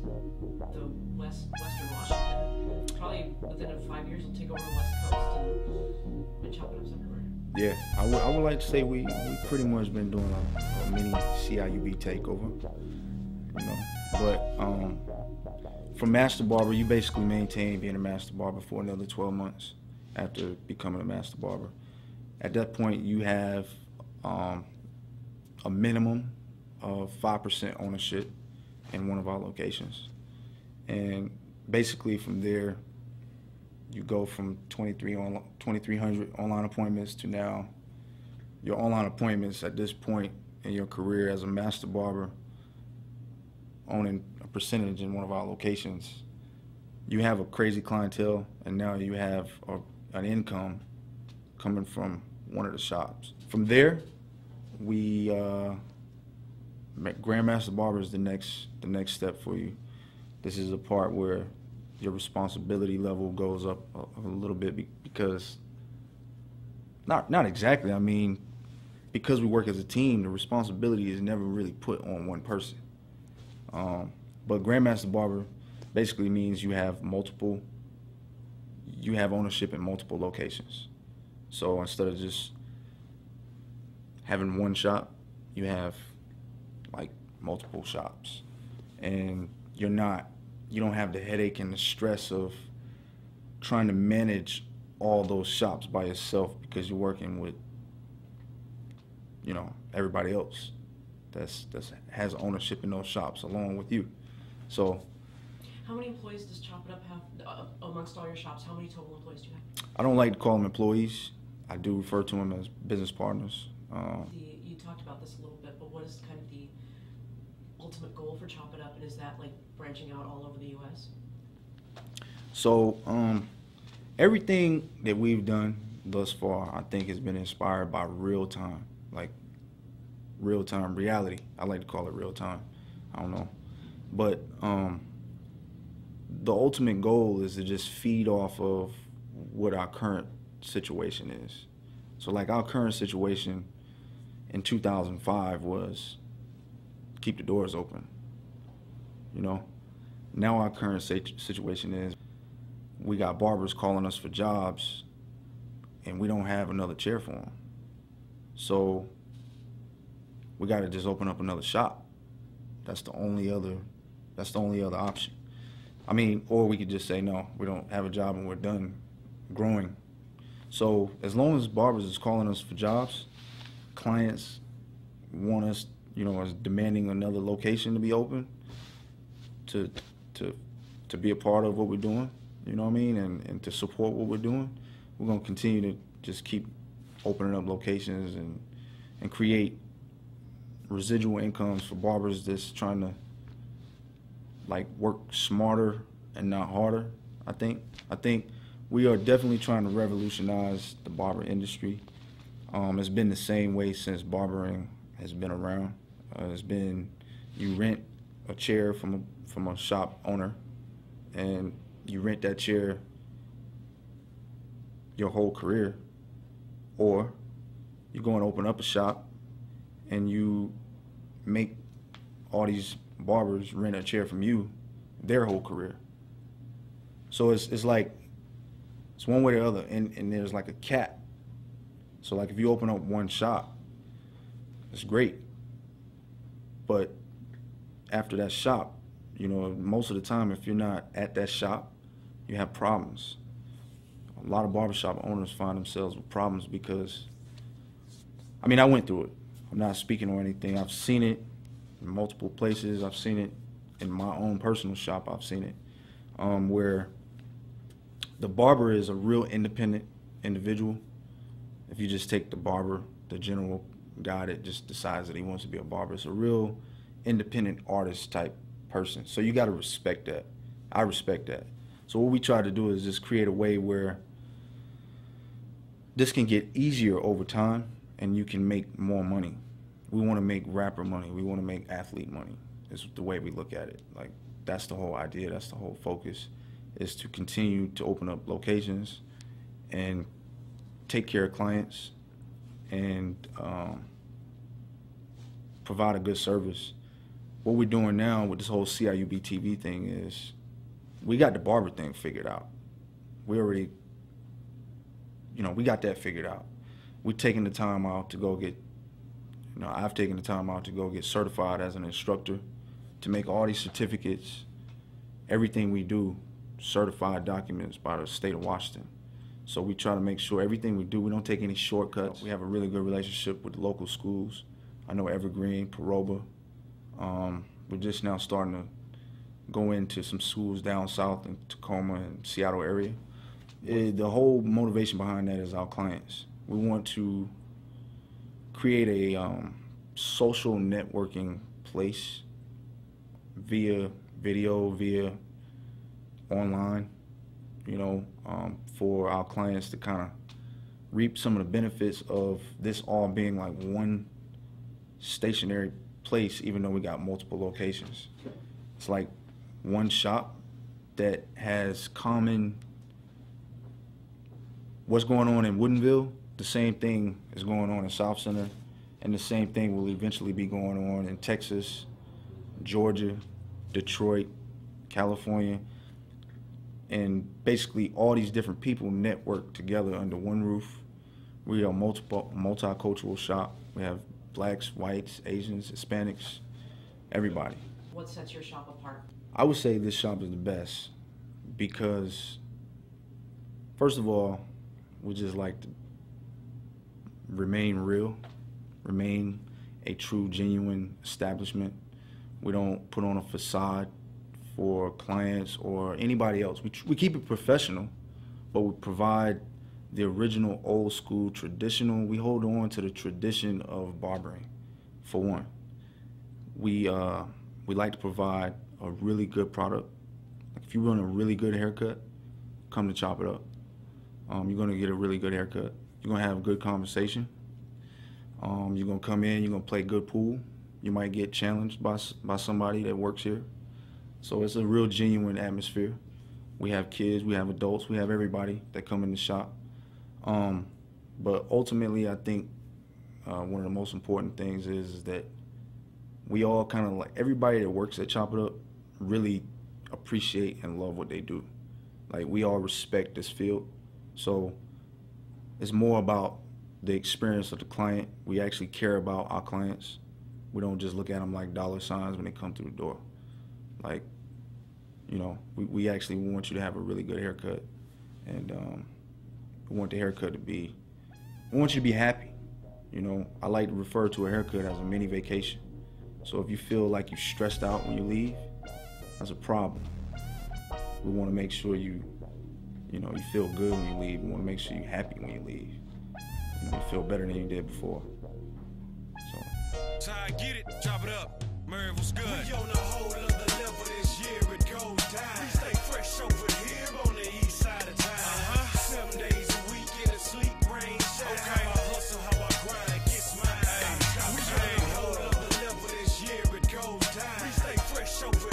the Western Washington. Probably within 5 years, will take over the West Coast and chop it up everywhere. Yeah, I would like to say we pretty much been doing a mini C.I.U.B takeover, you know. But from master barber, you basically maintain being a master barber for another 12 months after becoming a master barber. At that point, you have a minimum of 5% ownership in one of our locations. And basically from there, you go from 2,300 online appointments to now your online appointments at this point in your career as a master barber, owning a percentage in one of our locations. You have a crazy clientele, and now you have an income coming from one of the shops. From there, we Grandmaster Barber is the next step for you. This is a part where your responsibility level goes up a little bit because not exactly. I mean, because we work as a team, the responsibility is never really put on one person. But Grandmaster Barber basically means you have ownership in multiple locations. So instead of just having one shop, you have like multiple shops, and you don't have the headache and the stress of trying to manage all those shops by yourself, because you're working with, you know, everybody else that's has ownership in those shops along with you. So how many employees does Chop It Up have amongst all your shops? How many total employees do you have? I don't like to call them employees. I do refer to them as business partners. You talked about this a little bit, but what is kind of the ultimate goal for Chop It Up, and is that like branching out all over the U.S.? So everything that we've done thus far, I think, has been inspired by real time, like real time reality. I like to call it real time. I don't know, but the ultimate goal is to just feed off of what our current situation is. So like our current situation in 2005 was keep the doors open, you know. Now our current situation is we got barbers calling us for jobs and we don't have another chair for them. So we got to just open up another shop. That's the only other option. I mean, or we could just say, no, we don't have a job and we're done growing. So as long as barbers is calling us for jobs, clients want us, you know, as demanding another location to be open, to be a part of what we're doing, you know what I mean, and to support what we're doing, we're gonna continue to just keep opening up locations and create residual incomes for barbers that's trying to like work smarter and not harder. I think we are definitely trying to revolutionize the barber industry. It's been the same way since barbering has been around. It's been, you rent a chair from a shop owner, and you rent that chair your whole career, or you go and open up a shop and you make all these barbers rent a chair from you their whole career. So it's like, it's one way or the other, and there's like a cap. So like if you open up one shop, it's great, but after that shop, you know, most of the time if you're not at that shop, you have problems. A lot of barbershop owners find themselves with problems because, I mean, I went through it. I'm not speaking or anything. I've seen it in multiple places. I've seen it in my own personal shop. I've seen it where the barber is a real independent individual. If you just take the barber, the general guy that just decides that he wants to be a barber, it's a real independent artist type person. So you got to respect that. I respect that. So what we try to do is just create a way where this can get easier over time and you can make more money. We want to make rapper money. We want to make athlete money. It's the way we look at it. Like, that's the whole idea. That's the whole focus, is to continue to open up locations and take care of clients and provide a good service what we're doing now with this whole C.I.U.B TV thing is we got the barber thing figured out. We already, we got that figured out. We're taking the time out to go get, I've taken the time out to go get certified as an instructor, to make all these certificates, everything we do, certified documents by the state of Washington. So we try to make sure everything we do, we don't take any shortcuts. We have a really good relationship with the local schools. I know Evergreen, Peroba. We're just now starting to go into some schools down south in Tacoma and Seattle area. The whole motivation behind that is our clients. We want to create a social networking place via video, via online, for our clients to kind of reap some of the benefits of this all being like one stationary place, even though we got multiple locations. It's like one shop that has common what's going on in Woodinville. The same thing is going on in South Center, and the same thing will eventually be going on in Texas, Georgia, Detroit, California. And basically all these different people network together under one roof. We are a multicultural shop. We have blacks, whites, Asians, Hispanics, everybody. What sets your shop apart? I would say this shop is the best because, first of all, we just like to remain real, remain a true, genuine establishment. We don't put on a facade for clients or anybody else. We keep it professional, but we provide the original old school traditional. We hold on to the tradition of barbering, for one. We like to provide a really good product. If you want a really good haircut, come to Chop It Up. You're gonna get a really good haircut. You're gonna have a good conversation. You're gonna come in, you're gonna play good pool. You might get challenged by somebody that works here. So it's a real genuine atmosphere. We have kids, we have adults, we have everybody that come in the shop. But ultimately, I think one of the most important things is that we all kind of, like, everybody that works at Chop It Up really appreciate and love what they do. Like, we all respect this field. So it's more about the experience of the client. We actually care about our clients. We don't just look at them like dollar signs when they come through the door. Like, we actually want you to have a really good haircut, and we want the haircut to be, we want you to be happy. I like to refer to a haircut as a mini vacation. So if you feel like you're stressed out when you leave, that's a problem. We want to make sure you feel good when you leave. We want to make sure you're happy when you leave. You feel better than you did before. So. I get it, Chop It Up. Merv was good. We on a whole other level this year, it goes down. We stay fresh over here on the east side of town. 7 days a week in a sleep rain shine. Okay. How I hustle, how I grind, gets mine. We on a whole other level this year, it goes down. We stay fresh over